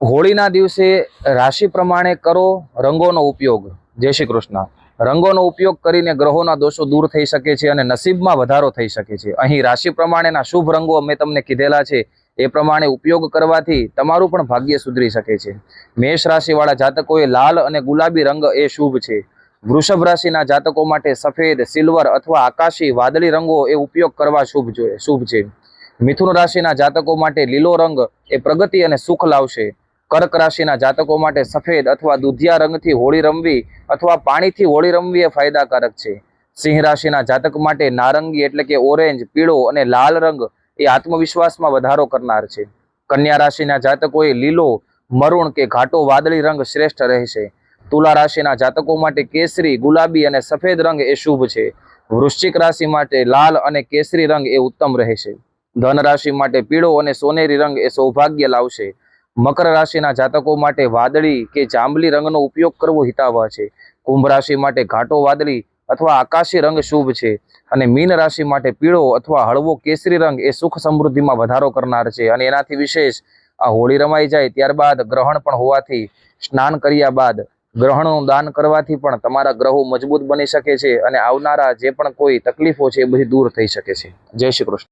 હોળીના દિવસે રાશિ પ્રમાણે કરો રંગોનો ઉપયોગ। જય શ્રી કૃષ્ણ। રંગોનો ઉપયોગ કરીને ગ્રહોના દોષો દૂર થઈ શકે છે અને નસીબમાં વધારો થઈ શકે છે। અહીં રાશિ પ્રમાણેના શુભ રંગો મેં તમને કીધેલા છે, એ પ્રમાણે ઉપયોગ કરવાથી તમારું પણ ભાગ્ય સુધરી શકે છે। મેષ રાશિવાળા જાતકોએ લાલ અને ગુલાબી રંગ એ શુભ છે। વૃષભ રાશિના જાતકો માટે સફેદ, સિલ્વર અથવા આકાશી વાદળી રંગો એ ઉપયોગ કરવા શુભ છે। મિથુન રાશિના જાતકો માટે લીલો રંગ એ પ્રગતિ અને સુખ લાવશે। કર્ક રાશિના જાતકો માટે સફેદ અથવા દૂધિયા રંગથી હોળી રમવી અથવા પાણીથી હોળી રમવી એ ફાયદાકારક છે। સિંહ રાશિના જાતક માટે નારંગી એટલે કે ઓરેન્જ, પીળો અને લાલ રંગ એ આત્મવિશ્વાસમાં વધારો કરનાર છે। કન્યા રાશિના જાતકોએ લીલો, મરૂન કે ઘાટો વાદળી રંગ શ્રેષ્ઠ રહેશે। તુલા રાશિના જાતકો માટે કેસરી, ગુલાબી અને સફેદ રંગ એ શુભ છે। વૃશ્ચિક રાશિ માટે લાલ અને કેસરી રંગ એ ઉત્તમ રહેશે। ધન રાશિ માટે પીળો અને સોનેરી રંગ એ સૌભાગ્ય લાવશે। મકર રાશિના જાતકો માટે વાદળી કે જાંબલી રંગનો ઉપયોગ કરવો હિતાવહ છે। કુંભ રાશિ માટે ઘાટો વાદળી અથવા આકાશી રંગ શુભ છે અને મીન રાશિ માટે પીળો અથવા હળવો કેસરી રંગ એ સુખ સમૃદ્ધિમાં વધારો કરનાર છે। અને એનાથી વિશેષ આ હોળી રમાઈ જાય ત્યારબાદ ગ્રહણ પણ હોવાથી સ્નાન કર્યા બાદ ગ્રહણનું દાન કરવાથી પણ તમારા ગ્રહો મજબૂત બની શકે છે અને આવનારા જે પણ કોઈ તકલીફો છે એ બધી દૂર થઈ શકે છે। જય શ્રી કૃષ્ણ।